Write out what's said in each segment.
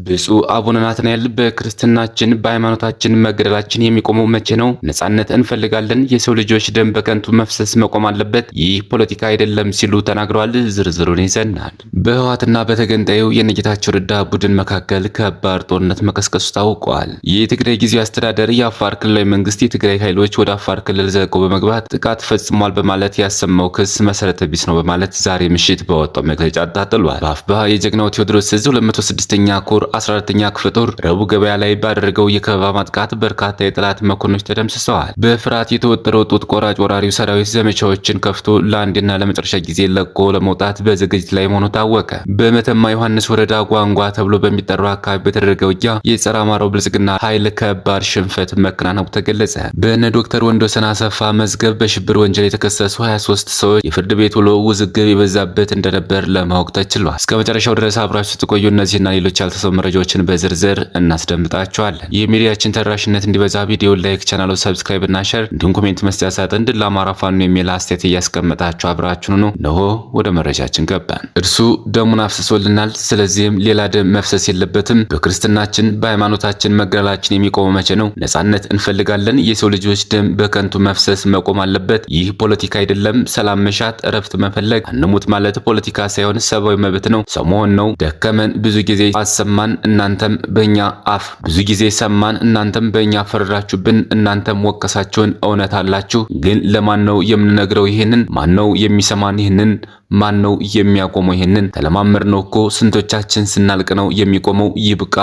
ብፁዕ አቡነ ናትናኤል በክርስትናችን በሃይማኖታችን መገደላችን የሚቆመው መቼ ነው? ነጻነት እንፈልጋለን። የሰው ልጆች ደም በከንቱ መፍሰስ መቆም አለበት። ይህ ፖለቲካ አይደለም ሲሉ ተናግረዋል። ዝርዝሩን ይዘናል። በህወሓትና በተገንጣዩ የጌታቸው ረዳ ቡድን መካከል ከባድ ጦርነት መቀስቀሱ ታውቋል። የትግራይ ጊዜያዊ አስተዳደር የአፋር ክልላዊ መንግስት የትግራይ ኃይሎች ወደ አፋር ክልል ዘልቀው በመግባት ጥቃት ፈጽሟል በማለት ያሰማው ክስ መሰረተ ቢስ ነው በማለት ዛሬ ምሽት በወጣው መግለጫ አጣጥሏል። በአፍባ የጀግናው ቴዎድሮስ ዕዝ 206ኛ ኮር 14ኛ ክፍለ ጦር ረቡዕ ገበያ ላይ ባደረገው የከበባ ማጥቃት በርካታ የጠላት መኮንኖች ተደምስሰዋል። በፍርሃት የተወጠረው ጡት ቆራጭ ወራሪው ሰራዊት ዘመቻዎችን ከፍቶ ለአንድና ለመጨረሻ ጊዜ ለቆ ለመውጣት በዝግጅት ላይ መሆኑ ታወቀ። በመተማ ዮሐንስ ወረዳ ጓንጓ ተብሎ በሚጠራው አካባቢ በተደረገ ውጊያ የጸረ አማራው ብልጽግና ኃይል ከባድ ሽንፈት መከናነቡ ተገለጸ። በእነ ዶክተር ወንዶሰን አሰፋ መዝገብ በሽብር ወንጀል የተከሰሱ 23 ሰዎች የፍርድ ቤት ውሎ ውዝግብ የበዛበት እንደነበር ለማወቅ ተችሏል። እስከ መጨረሻው ድረስ አብራችሁ ስትቆዩ እነዚህና ሌሎች ያልተሰሙ መረጃዎችን በዝርዝር እናስደምጣቸዋለን። የሚዲያችን ተደራሽነት እንዲበዛ ቪዲዮ ላይክ፣ ቻናሉ ሰብስክራይብ እና ሼር እንዲሁም ኮሜንት መስጫ ሳጥን ድል ለአማራ ፋኖ የሚል አስተያየት እያስቀመጣችሁ አብራችሁን ነው። ነሆ ወደ መረጃችን ገባን። እርሱ ደሙን አፍስሶልናል። ስለዚህም ሌላ ደም መፍሰስ የለበትም። በክርስትናችን በሃይማኖታችን መገደላችን የሚቆመው መቼ ነው? ነጻነት እንፈልጋለን። የሰው ልጆች ደም በከንቱ መፍሰስ መቆም አለበት። ይህ ፖለቲካ አይደለም። ሰላም መሻት፣ እረፍት መፈለግ፣ አንሙት ማለት ፖለቲካ ሳይሆን ሰብአዊ መብት ነው። ሰው መሆን ነው። ደከመን፣ ብዙ ጊዜ አሰማን፣ እናንተም በእኛ አፍ ብዙ ጊዜ ሰማን፣ እናንተም በእኛ ፈረዳችሁብን፣ እናንተም ወቀሳችሁን። እውነት አላችሁ፣ ግን ለማን ነው የምንነግረው? ይሄንን ማን ነው የሚሰማን? ይሄንን ማን ነው የሚያቆመው? ይሄንን ተለማመር ነው እኮ ስንቶቻችን ስናልቅ ነው የሚቆመው? ይብቃ።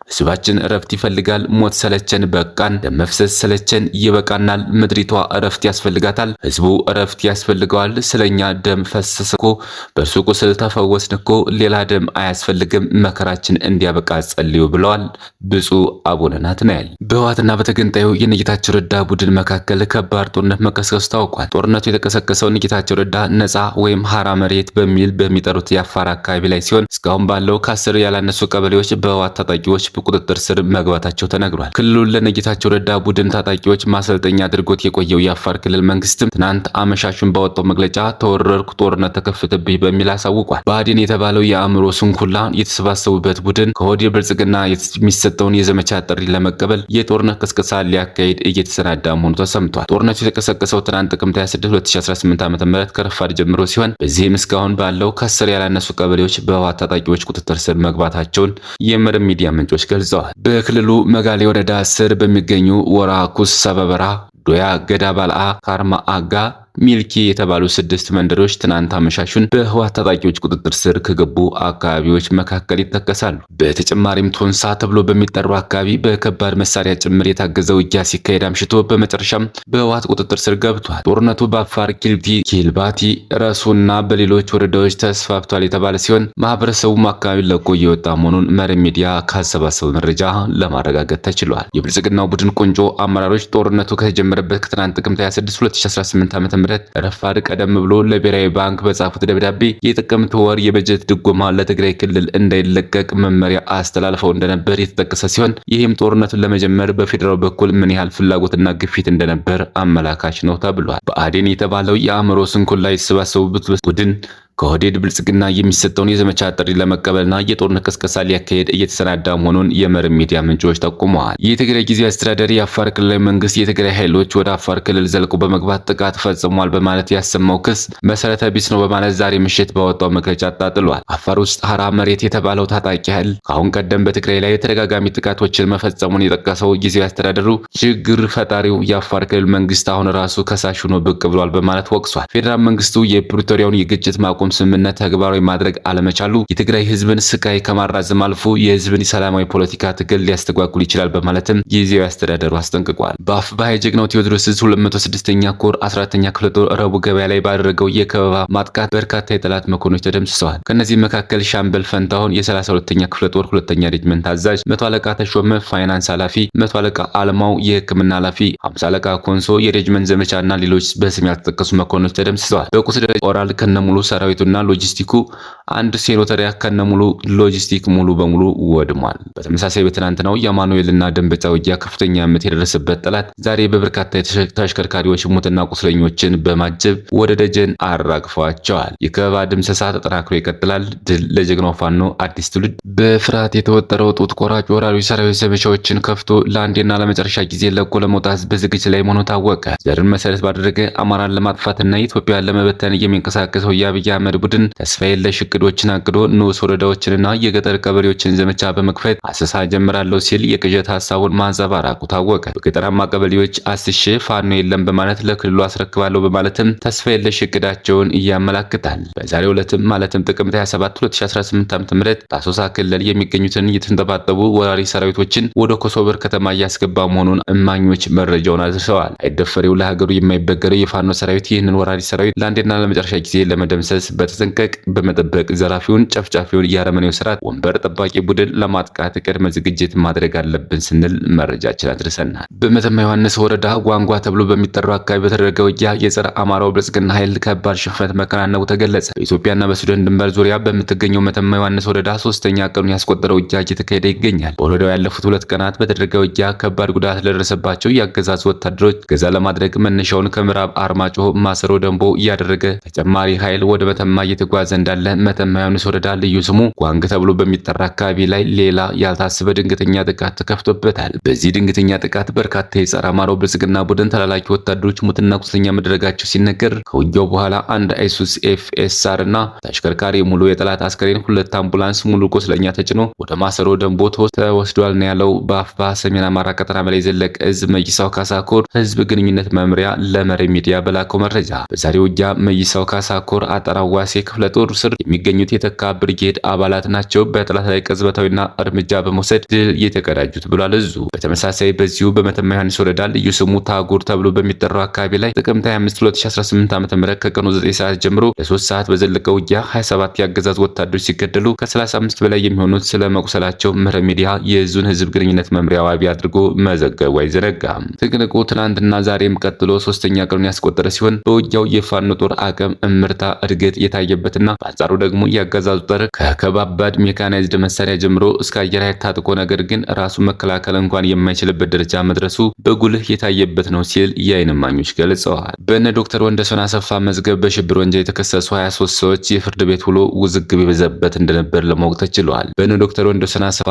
ህዝባችን እረፍት ይፈልጋል። ሞት ሰለቸን፣ በቃን። ደም መፍሰስ ሰለቸን፣ ይበቃናል። ምድሪቷ እረፍት ያስፈልጋታል። ህዝቡ እረፍት ያስፈልገዋል። ስለኛ ደም ፈሰሰ እኮ፣ በእርሱ ቁስል ተፈወስን እኮ፣ ሌላ ደም አያስፈልግም። መከራችን እንዲያበቃ ጸልዩ ብለዋል ብፁዕ አቡነ ናትናኤል። በህወሓትና በተገንጣዩ የጌታቸው ረዳ ቡድን መካከል ከባድ ጦርነት መቀስቀሱ ታውቋል። ጦርነቱ የተቀሰቀሰው ጌታቸው ረዳ ነጻ ወይም ሀራ መሬት በሚል በሚጠሩት የአፋር አካባቢ ላይ ሲሆን እስካሁን ባለው ከ10 ያላነሱ ቀበሌዎች በህወሓት ታጣቂዎች በቁጥጥር ስር መግባታቸው ተነግሯል። ክልሉን ለጌታቸው ረዳ ቡድን ታጣቂዎች ማሰልጠኛ አድርጎት የቆየው የአፋር ክልል መንግስትም ትናንት አመሻሹን ባወጣው መግለጫ ተወረርኩ፣ ጦርነት ተከፈተብኝ በሚል አሳውቋል። ብአዴን የተባለው የአእምሮ ስንኩላ የተሰባሰቡበት ቡድን ከወዲህ ብልጽግና የሚሰጠውን የዘመቻ ጥሪ ለመቀበል የጦርነት ቅስቀሳ ሊያካሂድ እየተሰናዳ መሆኑ ተሰምቷል። ጦርነቱ የተቀሰቀሰው ትናንት ጥቅምት 26 2018 ዓ.ም ከረፋድ ጀምሮ ሲሆን በዚህም እስካሁን ባለው ከ10 ያላነሱ ቀበሌዎች በህወሓት ታጣቂዎች ቁጥጥር ስር መግባታቸውን የመረብ ሚዲያ ምንጮች ገልጸዋል። በክልሉ መጋሌ ወረዳ ስር በሚገኙ ወራ፣ ኩስ፣ ሰበበራ፣ ዶያ፣ ገዳ ባልአ፣ ካርማ አጋ፣ ሚልኪ የተባሉ 6 መንደሮች ትናንት አመሻሹን በህወሓት ታጣቂዎች ቁጥጥር ስር ከገቡ አካባቢዎች መካከል ይጠቀሳሉ። በተጨማሪም ቶንሳ ተብሎ በሚጠራው አካባቢ በከባድ መሳሪያ ጭምር የታገዘ ውጊያ ሲካሄድ አምሽቶ በመጨረሻም በህወሓት ቁጥጥር ስር ገብቷል። ጦርነቱ በአፋር ኪልቲ፣ ኪልባቲ፣ ረሱና በሌሎች ወረዳዎች ተስፋፍቷል የተባለ ሲሆን ማህበረሰቡም አካባቢ ለቆ እየወጣ መሆኑን መረብ ሚዲያ ካሰባሰበው መረጃ ለማረጋገጥ ተችሏል። የብልጽግናው ቡድን ቁንጮ አመራሮች ጦርነቱ ከተጀመረበት ከትናንት ጥቅምት 26 2018 ዓ.ም ረፋድ ቀደም ብሎ ለብሔራዊ ባንክ በጻፉት ደብዳቤ የጥቅምት ወር የበጀት ድጎማ ለትግራይ ክልል እንዳይለቀቅ መመሪያ አስተላልፈው እንደነበር የተጠቀሰ ሲሆን ይህም ጦርነቱን ለመጀመር በፌዴራል በኩል ምን ያህል ፍላጎትና ግፊት እንደነበር አመላካች ነው ተብሏል። ብአዴን የተባለው የአእምሮ ስንኩላ የተሰባሰቡበት ቡድን ከወዲህ ብልጽግና የሚሰጠውን የዘመቻ ጥሪ ለመቀበልና የጦርነት ቅስቀሳ ሊያካሄድ እየተሰናዳ መሆኑን የመረብ ሚዲያ ምንጮች ጠቁመዋል። የትግራይ ጊዜያዊ አስተዳደር የአፋር ክልላዊ መንግስት የትግራይ ኃይሎች ወደ አፋር ክልል ዘልቆ በመግባት ጥቃት ፈጽሟል በማለት ያሰማው ክስ መሰረተ ቢስ ነው በማለት ዛሬ ምሽት ባወጣው መግለጫ አጣጥሏል። አፋር ውስጥ ሀራ መሬት የተባለው ታጣቂ ኃይል ከአሁን ቀደም በትግራይ ላይ ተደጋጋሚ ጥቃቶችን መፈጸሙን የጠቀሰው ጊዜያዊ አስተዳደሩ ችግር ፈጣሪው የአፋር ክልል መንግስት አሁን ራሱ ከሳሽ ሆኖ ብቅ ብሏል በማለት ወቅሷል። ፌዴራል መንግስቱ የፕሪቶሪያውን የግጭት ማቆም ስምምነት ተግባራዊ ማድረግ አለመቻሉ የትግራይ ህዝብን ስቃይ ከማራዘም አልፎ የህዝብን ሰላማዊ ፖለቲካ ትግል ሊያስተጓጉል ይችላል በማለትም ጊዜያዊ አስተዳደሩ አስጠንቅቋል። በአፍባ የጀግናው ቴዎድሮስ ዕዝ 206ኛ ኮር 14ኛ ክፍለ ጦር ረቡዕ ገበያ ላይ ባደረገው የከበባ ማጥቃት በርካታ የጠላት መኮንኖች ተደምስሰዋል። ከነዚህ መካከል ሻምበል ፈንታሁን የ32ኛ ክፍለ ጦር 2ኛ ሬጅመንት አዛዥ፣ 100 አለቃ ተሾመ ፋይናንስ ኃላፊ፣ 100 አለቃ አልማው የህክምና ኃላፊ፣ 50 አለቃ ኮንሶ የሬጅመንት ዘመቻና ሌሎች በስም ያልተጠቀሱ መኮንኖች ተደምስሰዋል። በቁስ ደረጃ ኦራል ከነሙሉ ሰራዊቱ እና ሎጂስቲኩ አንድ ሴኖተሪያ ከነሙሉ ሎጂስቲክ ሙሉ በሙሉ ወድሟል። በተመሳሳይ በትናንትናው የአማኑኤልና ደንበጫ ውጊያ ከፍተኛ ምት የደረሰበት ጠላት ዛሬ በበርካታ ተሽከርካሪዎች ሙትና ቁስለኞችን በማጀብ ወደ ደጀን አራግፏቸዋል። የከበባ ድምሰሳ ተጠናክሮ ይቀጥላል። ድል ለጀግናው ፋኖ አዲስ ትውልድ። በፍርሃት የተወጠረው ጡት ቆራጭ ወራሪ ሰራዊት ዘመቻዎችን ከፍቶ ለአንዴና ለመጨረሻ ጊዜ ለቆ ለመውጣት በዝግጅት ላይ መሆኑ ታወቀ። ዘርን መሰረት ባደረገ አማራን ለማጥፋትና ኢትዮጵያን ለመበተን የሚንቀሳቀሰው የአብይ አህመድ ቡድን ተስፋ የለሽ እቅዶችን አቅዶ ንዑስ ወረዳዎችንና የገጠር ቀበሌዎችን ዘመቻ በመክፈት አሰሳ ጀምራለሁ ሲል የቅዠት ሀሳቡን ማንጸባረቁ ታወቀ። በገጠራማ ቀበሌዎች አስሼ ፋኖ የለም በማለት ለክልሉ አስረክባለሁ በማለትም ተስፋ የለሽ እቅዳቸውን ያመላክታል። በዛሬው ዕለትም ማለትም ጥቅምት 27 2018 ዓ.ም በአሶሳ ክልል የሚገኙትን የተንጠባጠቡ ወራሪ ሰራዊቶችን ወደ ኮሶበር ከተማ እያስገባ መሆኑን እማኞች መረጃውን አድርሰዋል። አይደፈሬው ለሀገሩ የማይበገረው የፋኖ ሰራዊት ይህንን ወራሪ ሰራዊት ለአንዴና ለመጨረሻ ጊዜ ለመደምሰስ በተጠንቀቅ በመጠበቅ ዘራፊውን፣ ጨፍጫፊውን የአረመኔው ስርዓት ወንበር ጠባቂ ቡድን ለማጥቃት ቅድመ ዝግጅት ማድረግ አለብን ስንል መረጃችን አድርሰናል። በመተማ ዮሐንስ ወረዳ ጓንጓ ተብሎ በሚጠራው አካባቢ በተደረገ ውጊያ የጸረ አማራው ብልጽግና ኃይል ከባድ ሽንፈት መከናነቡ ተገለጸ። በኢትዮጵያና በሱዳን ድንበር ዙሪያ በምትገኘው መተማ ዮሐንስ ወረዳ ሶስተኛ ቀኑን ያስቆጠረው ውጊያ እየተካሄደ ይገኛል። በወረዳው ያለፉት 2 ቀናት በተደረገ ውጊያ ከባድ ጉዳት ለደረሰባቸው የአገዛዙ ወታደሮች ገዛ ለማድረግ መነሻውን ከምዕራብ አርማጭሆ ማሰሮ ደንቦ እያደረገ ተጨማሪ ኃይል ወደ መተማ እየተጓዘ እንዳለ መተማ ዮሐንስ ወረዳ ልዩ ስሙ ጓንግ ተብሎ በሚጠራ አካባቢ ላይ ሌላ ያልታሰበ ድንገተኛ ጥቃት ተከፍቶበታል። በዚህ ድንገተኛ ጥቃት በርካታ የጸረ አማራው ብልጽግና ቡድን ተላላኪ ወታደሮች ሙትና ቁስለኛ መደረጋቸው ሲነገር ከውጊያው በኋላ አንድ አይሱስ ኤፍኤስአር እና ተሽከርካሪ ሙሉ የጠላት አስከሬን 2 አምቡላንስ ሙሉ ቁስለኛ ተጭኖ ወደ ማሰሮ ደንቦ ተወስዷል ነው ያለው በአፋ ሰሜን አማራ ቀጠና በላይ ዘለቀ እዝ መይሳው ካሳኮር ህዝብ ግንኙነት መምሪያ ለመሪ ሚዲያ በላከው መረጃ። በዛሬው ውጊያ መይሳው ካሳኮር አጠራዋሴ ክፍለ ጦር ስር የሚገኙት የተካ ብርጌድ አባላት ናቸው በጠላት ላይ ቅጽበታዊና እርምጃ በመውሰድ ድል የተቀዳጁት ብሏል እዙ። በተመሳሳይ በዚሁ በመተማ ዮሐንስ ወረዳ ልዩ ስሙ ታጉር ተብሎ በሚጠራው አካባቢ ላይ ጥቅምት 25 2018 ዓ.ም ከቀኑ 9 ሰዓት ጀምሮ ለ3 ሰዓት በዘለቀው ውጊያ 27 የአገዛዝ ወታደሮች ሲገደሉ ከ35 በላይ የሚሆኑት ስለመቁሰላቸው መረብ ሚዲያ የዙን ህዝብ ግንኙነት መምሪያ ዋቢ አድርጎ መዘገቡ አይዘነጋም። ትንቅንቁ ትናንትና ዛሬም ቀጥሎ 3ኛ ቀኑን ያስቆጠረ ሲሆን በውጊያው የፋኖ ጦር አቅም እምርታ እድገት የታየበትና በአንጻሩ ደግሞ የአገዛዙ ጦር ከከባባድ ሜካናይዝድ መሳሪያ ጀምሮ እስከ አየር ኃይል ታጥቆ ነገር ግን ራሱ መከላከል እንኳን የማይችልበት ደረጃ መድረሱ በጉልህ የታየበት ነው ሲል የዓይን እማኞች ገልጸዋል። በእነ ዶክተር ወንደሰን አሰፋ መዝገብ በሽብር ወንጀል የተከሰሱ 23 ሰዎች የፍርድ ቤት ውሎ ውዝግብ የበዛበት እንደነበር ለማወቅ ተችሏል። በእነ ዶክተር ወንደሰን አሰፋ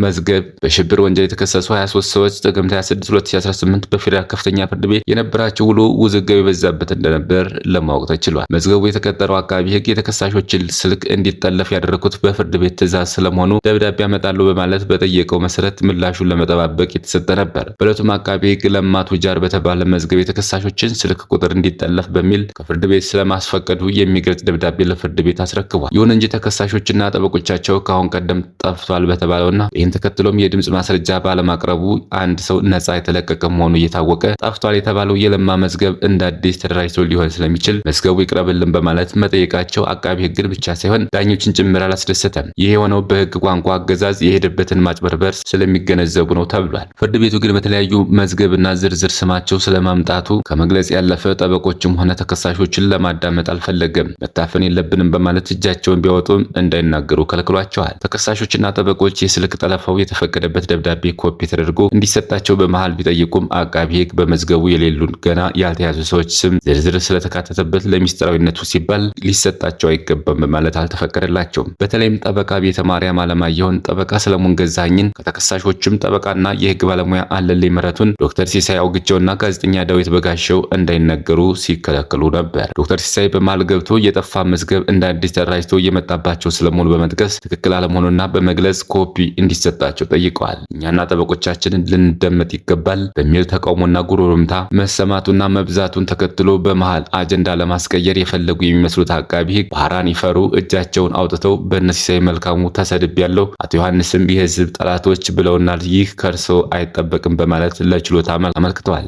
መዝገብ በሽብር ወንጀል የተከሰሱ 23 ሰዎች ጥቅምት 26 2018 በፌዴራል ከፍተኛ ፍርድ ቤት የነበራቸው ውሎ ውዝግብ የበዛበት እንደነበር ለማወቅ ተችሏል። መዝገቡ የተቀጠረው አቃቢ ሕግ የተከሳሾችን ስልክ እንዲጠለፍ ያደረኩት በፍርድ ቤት ትዕዛዝ ስለመሆኑ ደብዳቤ ያመጣሉ በማለት በጠየቀው መሰረት ምላሹን ለመጠባበቅ የተሰጠ ነበር። በዕለቱም አቃቢ ሕግ ለማ ቱጃር በተባለ መዝገብ የተከሳሾችን ስልክ ቁጥር እንዲጠለፍ በሚል ከፍርድ ቤት ስለማስፈቀዱ የሚገልጽ ደብዳቤ ለፍርድ ቤት አስረክቧል። ይሁን እንጂ ተከሳሾችና ጠበቆቻቸው ከአሁን ቀደም ጠፍቷል በተባለውና ይህን ተከትሎም የድምጽ ማስረጃ ባለማቅረቡ አንድ ሰው ነጻ የተለቀቀ መሆኑ እየታወቀ ጠፍቷል የተባለው የለማ መዝገብ እንደ አዲስ ተደራጅቶ ሊሆን ስለሚችል መዝገቡ ይቅረብልን በማለት መጠየቃቸው አቃቢ ሕግን ብቻ ሳይሆን ዳኞችን ጭምር አላስደሰተም። ይህ የሆነው በሕግ ቋንቋ አገዛዝ የሄደበትን ማጭበርበር ስለሚገነዘቡ ነው ተብሏል። ፍርድ ቤቱ ግን በተለያዩ መዝገብና ዝርዝር ስማቸው ስለማምጣቱ ከመግለጽ ያለፈ ጠበቆችም ሆነ ተከሳሾችን ለማዳመጥ አልፈለገም። መታፈን የለብንም በማለት እጃቸውን ቢያወጡም እንዳይናገሩ ከልክሏቸዋል። ተከሳሾችና ጠበቆች የስልክ ጠለፋው የተፈቀደበት ደብዳቤ ኮፒ ተደርጎ እንዲሰጣቸው በመሃል ቢጠይቁም አቃቢ ሕግ በመዝገቡ የሌሉን ገና ያልተያዙ ሰዎች ስም ዝርዝር ስለተካተተበት ለሚስጥራዊነቱ ሲባል ሊሰጣቸው አይገባም በማለት አልተፈቀደላቸውም። በተለይም ጠበቃ ቤተ ማርያም አለማየሁን፣ ጠበቃ ሰለሞን ገዛኸኝን ከተከሳሾችም ጠበቃና የሕግ ባለሙያ አለልኝ ምረቱን፣ ዶክተር ሲሳይ አውግቸውና ጋዜጠኛ ዳዊት በጋሸው እንዳይነገሩ ሲከለክሉ ነበር። ዶክተር ሲሳይ በመሃል ገብቶ የጠፋ መዝገብ እንደ አዲስ ተደራጅቶ እየመጣባቸው ስለመሆኑ በመጥቀስ ትክክል አለመሆኑና በመግለጽ ኮፒ እንዲሰጣቸው ጠይቀዋል። እኛና ጠበቆቻችንን ልንደመጥ ይገባል በሚል ተቃውሞና ጉሮሮምታ መሰማቱና መብዛቱን ተከትሎ በመሃል አጀንዳ ለማስቀየር የፈለጉ የሚመስሉት አቃቢ ሕግ ባህራን ይፈሩ እጃቸውን አውጥተው በነሲሳይ መልካሙ ተሰድብ ያለው አቶ ዮሐንስም የህዝብ ጠላቶች ብለውናል፣ ይህ ከርሶ አይጠበቅም በማለት ለችሎታ አመልክተዋል።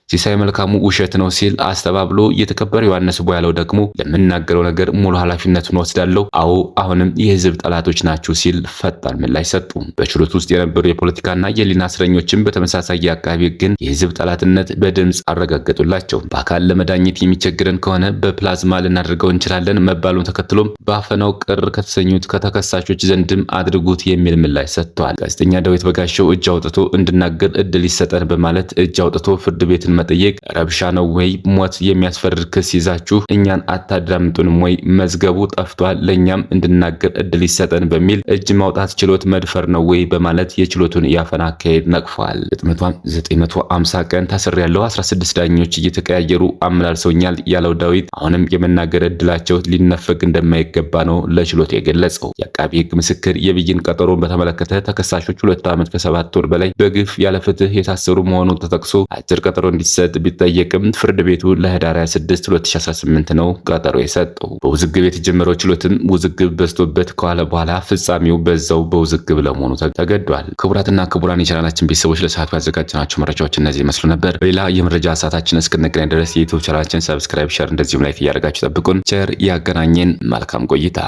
ሲሳይ መልካሙ ውሸት ነው ሲል አስተባብሎ የተከበረው ዮሐንስ ቦያለው ደግሞ ለምናገረው ነገር ሙሉ ኃላፊነቱን ወስዳለሁ፣ አዎ አሁንም የህዝብ ጠላቶች ናችሁ ሲል ፈጣን ምላሽ ሰጡ። በችሎት ውስጥ የነበሩ የፖለቲካና የህሊና እስረኞችም በተመሳሳይ የአቃቤ ሕግን የህዝብ ጠላትነት በድምጽ አረጋገጡላቸው። በአካል ለመዳኘት የሚቸግረን ከሆነ በፕላዝማ ልናደርገው እንችላለን መባሉን ተከትሎም በአፈናው ቅር ከተሰኙት ከተከሳሾች ዘንድም አድርጉት የሚል ምላሽ ሰጥተዋል። ጋዜጠኛ ዳዊት በጋሻው እጅ አውጥቶ እንድናገር እድል ይሰጠን በማለት እጅ አውጥቶ ፍርድ ቤትን መጠየቅ ረብሻ ነው ወይ? ሞት የሚያስፈርድ ክስ ይዛችሁ እኛን አታዳምጡንም ወይ? መዝገቡ ጠፍቷል፣ ለኛም እንድናገር እድል ይሰጠን በሚል እጅ ማውጣት ችሎት መድፈር ነው ወይ? በማለት የችሎቱን ያፈና አካሄድ ነቅፏል። 950 ቀን ታስሬያለሁ፣ 16 ዳኞች እየተቀያየሩ አመላልሰውኛል ያለው ዳዊት አሁንም የመናገር እድላቸው ሊነፈግ እንደማይገባ ነው ለችሎት የገለጸው። የአቃቢ ሕግ ምስክር የብይን ቀጠሮን በተመለከተ ተከሳሾች 2 ዓመት ከ7 ወር በላይ በግፍ ያለ ፍትህ የታሰሩ መሆኑ ተጠቅሶ አጭር ቀጠሮ እንዲሰጥ ቢጠየቅም ፍርድ ቤቱ ለህዳር 26 2018 ነው ቀጠሮ የሰጠው። በውዝግብ የተጀመረው ችሎትም ውዝግብ በዝቶበት ከዋለ በኋላ ፍጻሜው በዛው በውዝግብ ለመሆኑ ተገዷል። ክቡራትና ክቡራን የቻናላችን ቤተሰቦች ለሰዓቱ ያዘጋጀናቸው መረጃዎች እነዚህ ይመስሉ ነበር። ሌላ የመረጃ ሰዓታችን እስክንገናኝ ድረስ የዩቲዩብ ቻናላችን ሰብስክራይብ፣ ሼር እንደዚሁም ላይክ እያደረጋችሁ ጠብቁን። ቸር ያገናኘን። መልካም ቆይታ